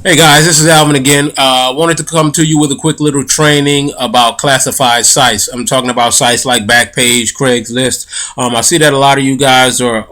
Hey guys, this is Alvin again. Wanted to come to you with a quick little training about classified sites. I'm talking about sites like Backpage, Craigslist. I see that a lot of you guys are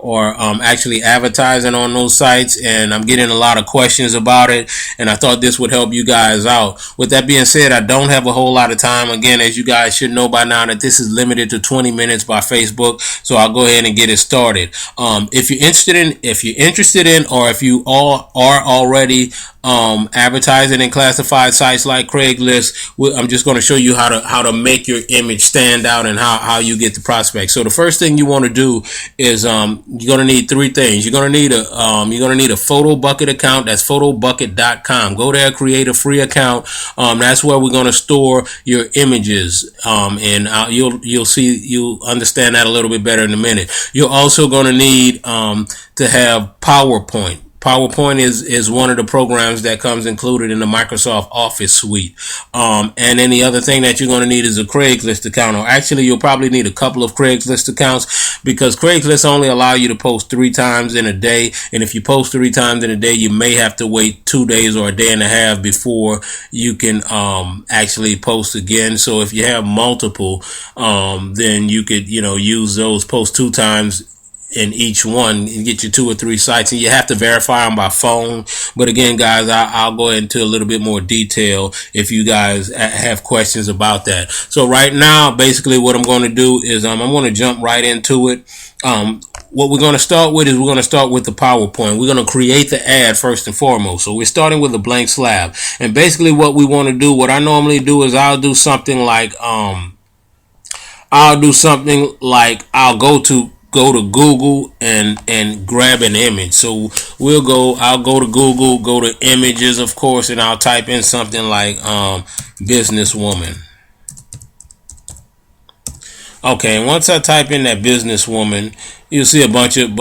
actually advertising on those sites, and I'm getting a lot of questions about it. And I thought this would help you guys out. With that being said, I don't have a whole lot of time. Again, as you guys should know by now, that this is limited to 20 minutes by Facebook. So I'll go ahead and get it started. If you're interested in, or if you all are already advertising in classified sites like Craigslist, I'm just going to show you how to make your image stand out and how you get the prospects. So the first thing you want to do is you're going to need three things. You're going to need a photo bucket account. That's photobucket.com. Go there, create a free account. That's where we're going to store your images. And you'll understand that a little bit better in a minute. You're also going to need to have PowerPoint. PowerPoint is one of the programs that comes included in the Microsoft Office suite. And then the other thing that you're going to need is a Craigslist account, or actually you'll probably need a couple of Craigslist accounts, because Craigslist only allow you to post 3 times in a day. And if you post 3 times in a day, you may have to wait 2 days or a day and a half before you can actually post again. So if you have multiple, then you could, use those, post 2 times in each one and get you 2 or 3 sites, and you have to verify them by phone. But again, guys, I'll go into a little bit more detail if you guys have questions about that. So right now, basically what I'm going to do is I'm going to jump right into it. What we're going to start with is we're going to start with the PowerPoint. We're going to create the ad first and foremost. So we're starting with a blank slab. And basically what we want to do, what I normally do is I'll do something like I'll go to Google and grab an image. So I'll go to Google, go to images, of course, and I'll type in something like businesswoman. Okay, and once I type in that businesswoman, you'll see a bunch of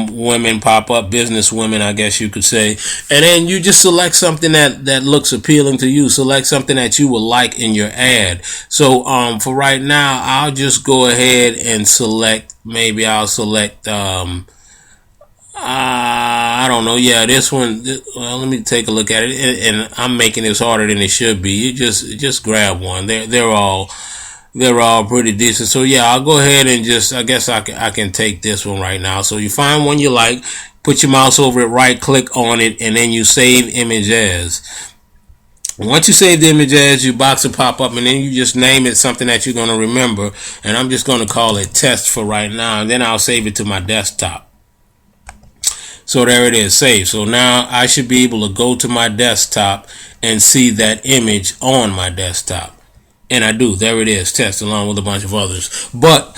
women pop up, business women, I guess you could say. And then you just select something that looks appealing to you. Select something that you would like in your ad. So for right now, I'll just go ahead and select, maybe I'll select I don't know. Yeah, this one. Well, let me take a look at it. And I'm making this harder than it should be. You just grab one. They're all pretty decent. So yeah, I'll go ahead and I guess I can take this one right now. So you find one you like, put your mouse over it, right click on it, and then you save image as. Once you save the image as, your box will pop up, and then you just name it something that you're going to remember. And I'm just going to call it test for right now, and then I'll save it to my desktop. So there it is, saved. So now I should be able to go to my desktop and see that image on my desktop. And I do. There it is, test, along with a bunch of others. But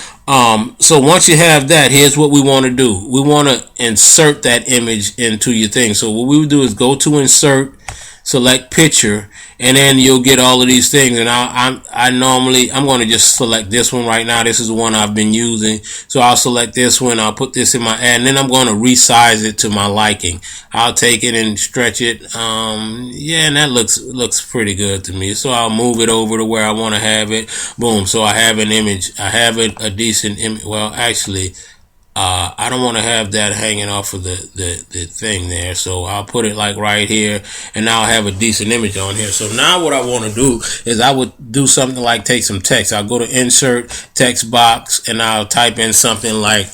so once you have that, here's what we want to do. We want to insert that image into your thing. So what we would do is go to insert, select picture, and then you'll get all of these things. And I'm going to just select this one right now. This is the one I've been using. So I'll select this one. I'll put this in my ad, and then I'm going to resize it to my liking. I'll take it and stretch it. Yeah, and that looks pretty good to me. So I'll move it over to where I want to have it. Boom. So I have an image. I have a decent image. Well, actually, I don't want to have that hanging off of the thing there. So I'll put it like right here, and now I have a decent image on here. So now what I want to do is I would do something like take some text. I'll go to insert text box, and I'll type in something like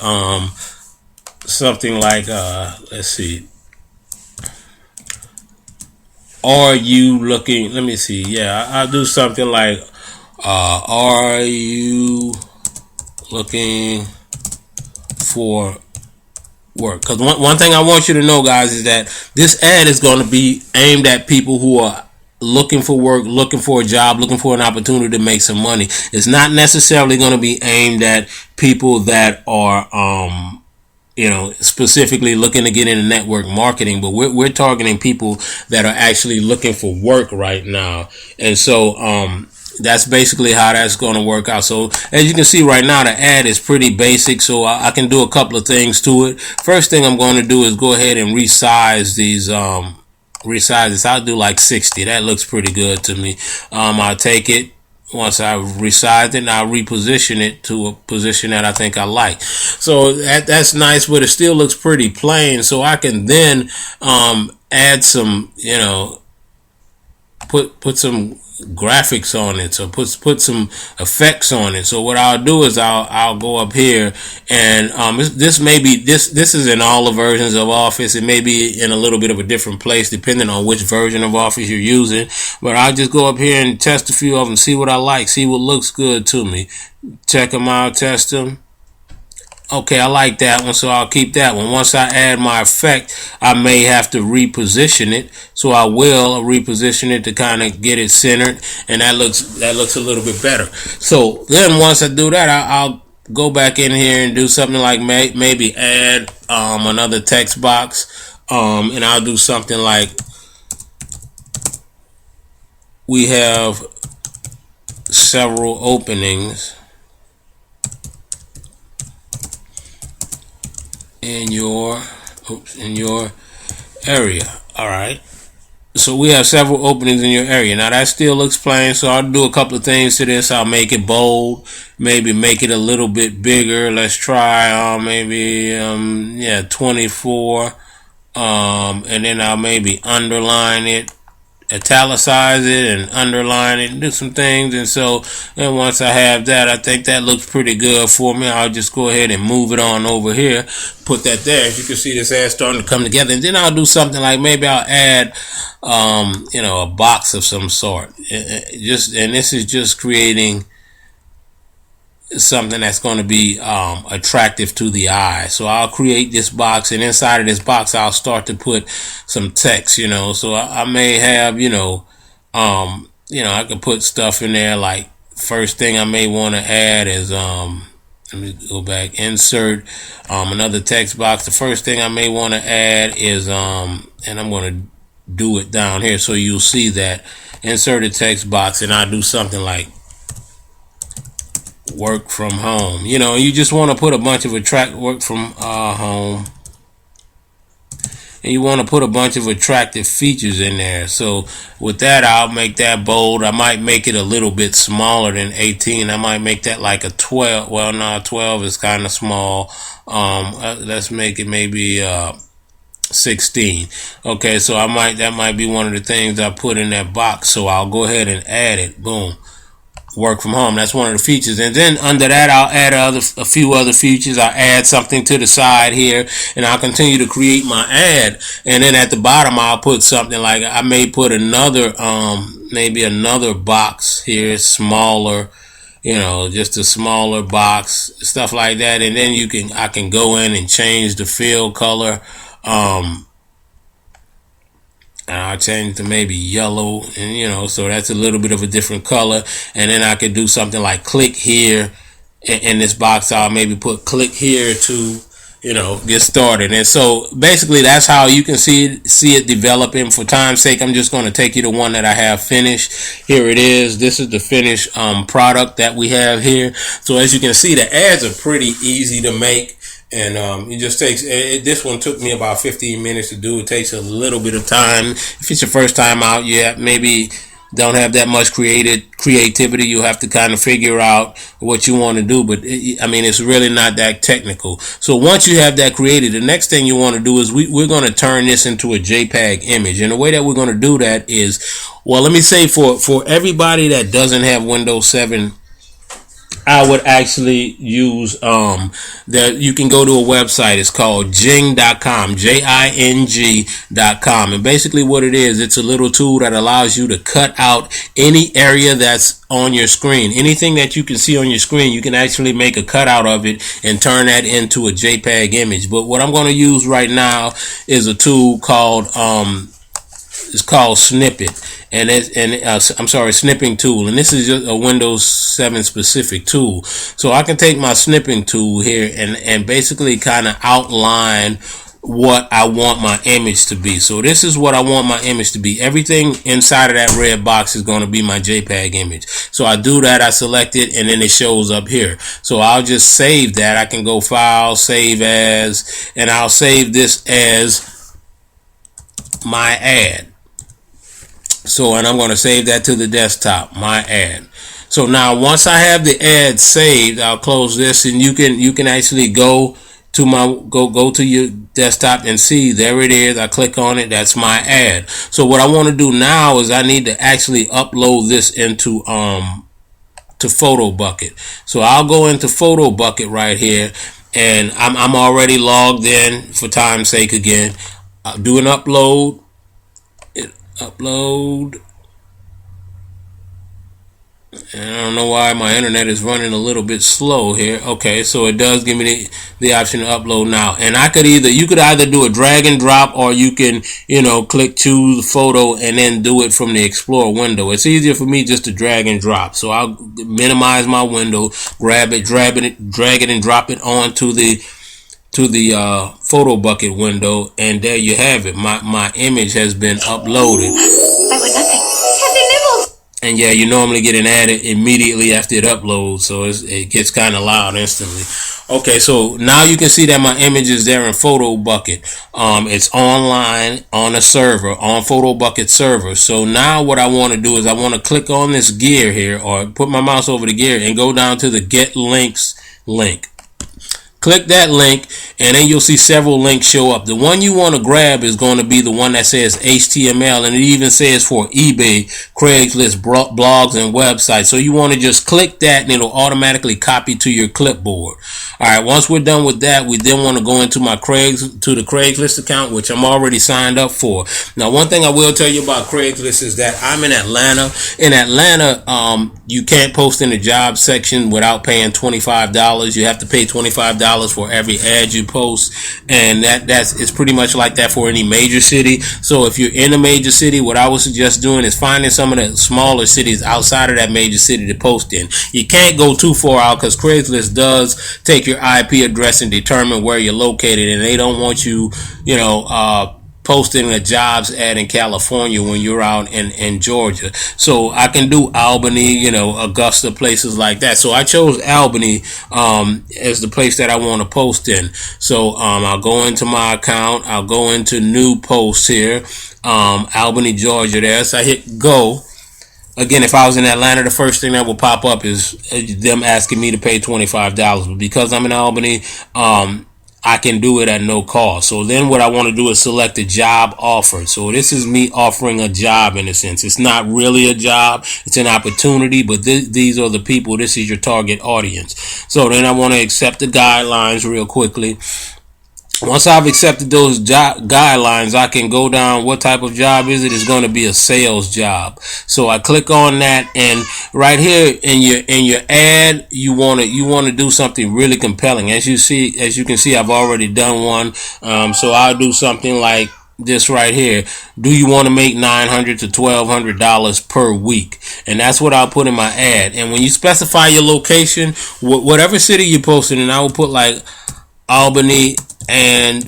let's see. Are you looking? Let me see. Yeah, I'll do something like are you looking for work? Because one thing I want you to know, guys, is that this ad is going to be aimed at people who are looking for work, looking for a job, looking for an opportunity to make some money. It's not necessarily going to be aimed at people that are specifically looking to get into network marketing, but we're targeting people that are actually looking for work right now. And so that's basically how that's going to work out. So as you can see right now, the ad is pretty basic, so I can do a couple of things to it. First thing I'm going to do is go ahead and resize these resize this. I'll do like 60. That looks pretty good to me. I'll take it, Once I resize it, I'll reposition it to a position that I think I like. So that's nice, but it still looks pretty plain. So I can then add some, put some graphics on it, so put some effects on it. So what I'll do is I'll go up here, and this is in all the versions of Office. It may be in a little bit of a different place depending on which version of Office you're using, but I'll just go up here and test a few of them, see what I like, see what looks good to me, check them out, test them. Okay, I like that one, so I'll keep that one. Once I add my effect, I may have to reposition it, so I will reposition it to kind of get it centered, and that looks a little bit better. So then once I do that, I'll go back in here and do something like maybe add another text box, and I'll do something like we have several openings in your area. All right, so we have several openings in your area. Now that still looks plain, so I'll do a couple of things to this. I'll make it bold, maybe make it a little bit bigger. Let's try maybe 24, and then I'll maybe underline it, italicize it and underline it and do some things. And so then once I have that, I think that looks pretty good for me. I'll just go ahead and move it on over here, put that there. As you can see, this ad starting to come together. And then I'll do something like maybe I'll add a box of some sort. And this is just creating something that's going to be attractive to the eye. So I'll create this box, and inside of this box I'll start to put some text, so I may have I can put stuff in there. Like first thing I may want to add is let me go back, insert another text box. The first thing I may want to add is and I'm going to do it down here so you'll see that, insert a text box, and I'll do something like work from home. You just want to put a bunch of work from home, and you want to put a bunch of attractive features in there. So with that, I'll make that bold. I might make it a little bit smaller than 18. I might make that like a 12. Well, no, 12 is kind of small. Let's make it maybe 16. Okay, so that might be one of the things I put in that box. So I'll go ahead and add it. Boom. Work from home. That's one of the features. And then under that, I'll add a few other features. I'll add something to the side here, and I'll continue to create my ad. And then at the bottom, I'll put something like, I may put another maybe another box here, smaller, just a smaller box, stuff like that. And then I can go in and change the fill color. And I'll change to maybe yellow, and so that's a little bit of a different color. And then I could do something like click here in this box. I'll maybe put click here to get started. And so basically that's how you can see it developing. For time's sake, I'm just going to take you to one that I have finished. Here it is. This is the finished product that we have here. So as you can see, the ads are pretty easy to make. And it just takes, this one took me about 15 minutes to do. It takes a little bit of time. If it's your first time out, maybe don't have that much creativity. You'll have to kind of figure out what you want to do. But it's really not that technical. So once you have that created, the next thing you want to do is we're going to turn this into a JPEG image. And the way that we're going to do that is, well, let me say for everybody that doesn't have Windows 7, I would actually use that you can go to a website. It's called Jing.com, JING.com. And basically what it is, it's a little tool that allows you to cut out any area that's on your screen. Anything that you can see on your screen, you can actually make a cutout of it and turn that into a JPEG image. But what I'm going to use right now is a tool called Snippet. Snipping tool, and this is just a Windows 7 specific tool. So I can take my snipping tool here and basically kind of outline what I want my image to be. So this is what I want my image to be. Everything inside of that red box is going to be my JPEG image. So I do that, I select it, and then it shows up here. So I'll just save that. I can go File, Save As, and I'll save this as my ad. So, and I'm going to save that to the desktop, my ad. So now once I have the ad saved, I'll close this, and you can actually go to go to your desktop and see there it is. I click on it. That's my ad. So what I want to do now is I need to actually upload this into to Photo Bucket. So I'll go into Photo Bucket right here, and I'm already logged in for time's sake again. I'll do an upload. Upload. And I don't know why my internet is running a little bit slow here. Okay, so it does give me the option to upload now. And you could either do a drag and drop, or you can, click choose the photo and then do it from the Explorer window. It's easier for me just to drag and drop. So I'll minimize my window, grab it, drag it and drop it onto the Photo Bucket window, and there you have it. My image has been uploaded. I would nothing. Have they nibbles? And yeah, you normally get an ad immediately after it uploads, so it gets kind of loud instantly. Okay, so now you can see that my image is there in Photo Bucket. It's online on a server, on Photo Bucket server. So now what I want to do is I want to click on this gear here, or put my mouse over the gear and go down to the Get Links link. Click that link, and then you'll see several links show up. The one you want to grab is going to be the one that says HTML, and it even says for eBay, Craigslist, blogs, and websites. So you want to just click that, and it'll automatically copy to your clipboard. All right, once we're done with that, we then want to go into the Craigslist account, which I'm already signed up for. Now, one thing I will tell you about Craigslist is that I'm in Atlanta. In Atlanta, you can't post in the job section without paying $25. You have to pay $25 for every ad you post, and it's pretty much like that for any major city. So if you're in a major city, what I would suggest doing is finding some of the smaller cities outside of that major city to post in. You can't go too far out, because Craigslist does take your IP address and determine where you're located, and they don't want you posting a jobs ad in California when you're out in Georgia. So I can do Albany, Augusta, places like that. So I chose Albany as the place that I want to post in. So I'll go into my account. I'll go into new posts here, Albany, Georgia there. So I hit go. Again, if I was in Atlanta, the first thing that will pop up is them asking me to pay $25. But because I'm in Albany, I can do it at no cost. So then what I want to do is select a job offer. So this is me offering a job in a sense. It's not really a job. It's an opportunity, but these are the people. This is your target audience. So then I want to accept the guidelines real quickly. Once I've accepted those guidelines, I can go down. What type of job is it? It's going to be a sales job. So I click on that, and right here in your ad, you want to do something really compelling. As you can see, I've already done one. So I'll do something like this right here. Do you want to make $900 to $1,200 per week? And that's what I'll put in my ad. And when you specify your location, whatever city you're posting in, I will put like Albany and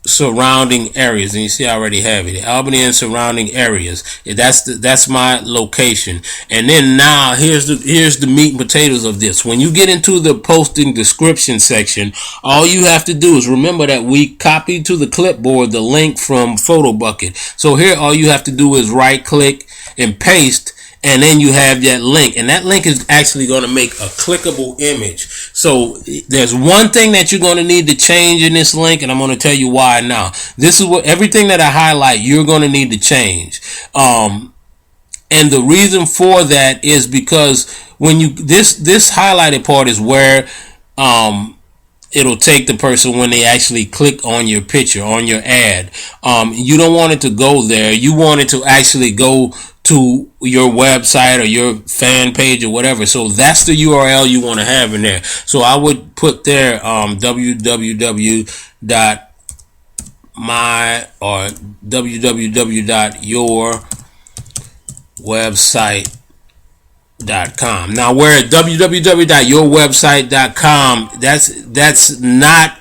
surrounding areas, and you see I already have it, Albany and surrounding areas. That's my location. And then now here's the meat and potatoes of this. When you get into the posting description section, all you have to do is remember that we copied to the clipboard the link from Photo Bucket. So here all you have to do is right click and paste, and then you have that link, and that link is actually going to make a clickable image. So there's one thing that you're going to need to change in this link, and I'm going to tell you why now. This is what everything that I highlight you're going to need to change. And the reason for that is because when this highlighted part is where it'll take the person when they actually click on your picture, on your ad. You don't want it to go there. You want it to actually go to your website or your fan page or whatever. So that's the URL you want to have in there. So I would put there www.yourwebsite.com. Now, where www.yourwebsite.com, that's not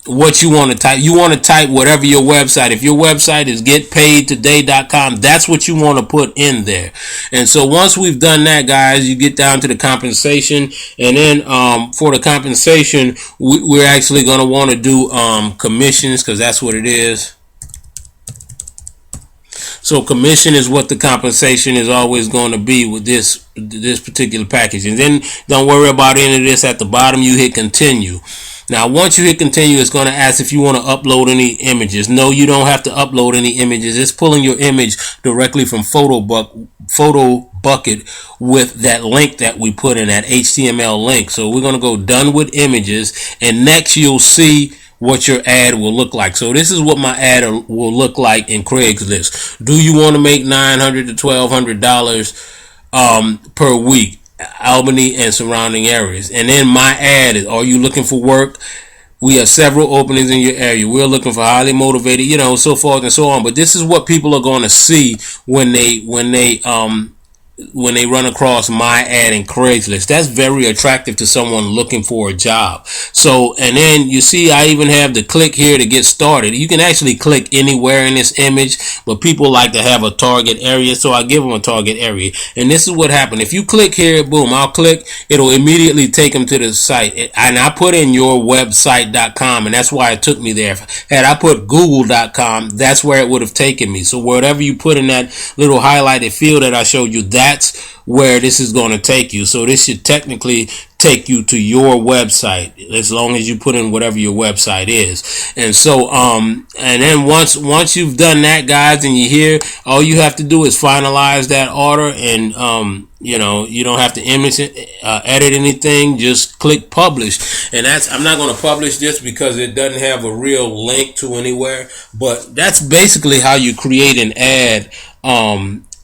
what you want to type. You want to type whatever your website. If your website is getpaidtoday.com, that's what you want to put in there. And so once we've done that, guys, you get down to the compensation, and then for the compensation, we're actually going to want to do commissions, because that's what it is. So commission is what the compensation is always going to be with this particular package. And then don't worry about any of this. At the bottom, you hit continue. Now, once you hit continue, it's going to ask if you want to upload any images. No, you don't have to upload any images. It's pulling your image directly from Photo Bucket with that link that we put in, that HTML link. So we're going to go done with images, and next you'll see what your ad will look like. So this is what my ad will look like in Craigslist. Do you want to make $900 to $1,200 per week? Albany and surrounding areas. And then my ad is, are you looking for work? We have several openings in your area. We're looking for highly motivated, so forth and so on. But this is what people are going to see when they run across my ad in Craigslist. That's very attractive to someone looking for a job. So, and then you see I even have the click here to get started. You can actually click anywhere in this image, but people like to have a target area, so I give them a target area. And this is what happened. If you click here, boom, I'll click, it'll immediately take them to the site. And I put in yourwebsite.com, and that's why it took me there. Had I put google.com, that's where it would have taken me. So whatever you put in that little highlighted field that I showed you, that's where this is going to take you. So this should technically take you to your website, as long as you put in whatever your website is. And so and then once you've done that, guys, and you're here, all you have to do is finalize that order, and you don't have to edit anything. Just click publish. And I'm not going to publish this because it doesn't have a real link to anywhere, but that's basically how you create an ad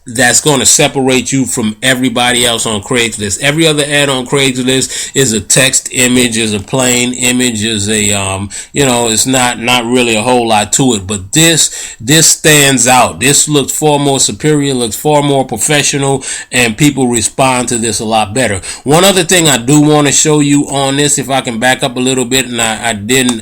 that's going to separate you from everybody else on Craigslist. Every other ad on Craigslist is a text image, is a plain image, is a it's not really a whole lot to it. But this stands out. This looks far more superior, looks far more professional, and people respond to this a lot better. One other thing I do want to show you on this, if I can back up a little bit, and I didn't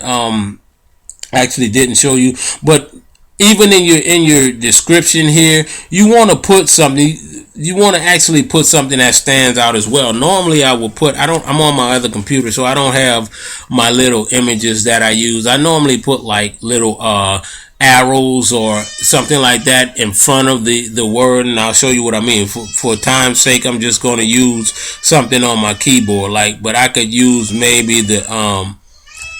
show you, but even in your description here, you want to put something. You want to actually put something that stands out as well. Normally, I will put. I'm on my other computer, so I don't have my little images that I use. I normally put like little arrows or something like that in front of the word, and I'll show you what I mean. For time's sake, I'm just going to use something on my keyboard, but I could use maybe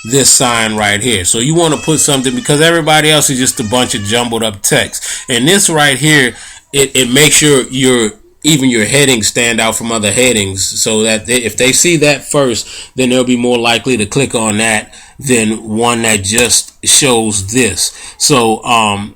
this sign right here. So you want to put something, because everybody else is just a bunch of jumbled up text. And this right here, it makes your headings stand out from other headings, so that if they see that first, then they'll be more likely to click on that than one that just shows this. So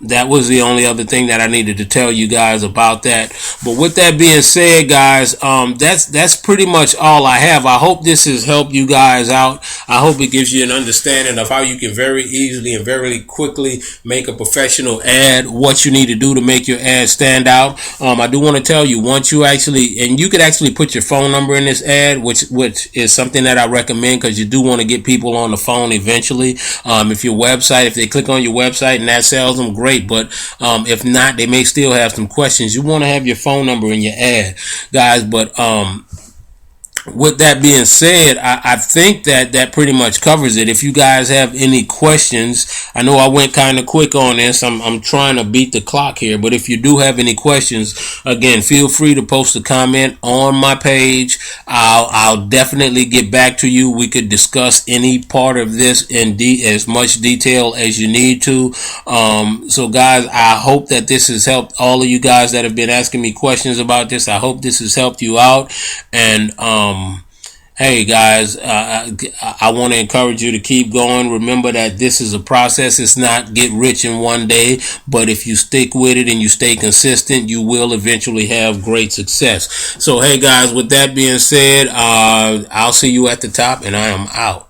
that was the only other thing that I needed to tell you guys about that. But with that being said, guys, that's pretty much all I have. I hope this has helped you guys out. I hope it gives you an understanding of how you can very easily and very quickly make a professional ad, what you need to do to make your ad stand out. I do want to tell you, once you you could actually put your phone number in this ad, which is something that I recommend, because you do want to get people on the phone eventually. If they click on your website and that sells them, great. But if not, they may still have some questions. You want to have your phone number in your ad, guys. But with that being said, I think that pretty much covers it. If you guys have any questions, I know I went kind of quick on this. I'm trying to beat the clock here, but if you do have any questions, again, feel free to post a comment on my page. I'll definitely get back to you. We could discuss any part of this in as much detail as you need to. So guys, I hope that this has helped all of you guys that have been asking me questions about this. I hope this has helped you out. And hey guys, I want to encourage you to keep going. Remember that this is a process. It's not get rich in one day, but if you stick with it and you stay consistent, you will eventually have great success. So hey guys, with that being said, I'll see you at the top, and I am out.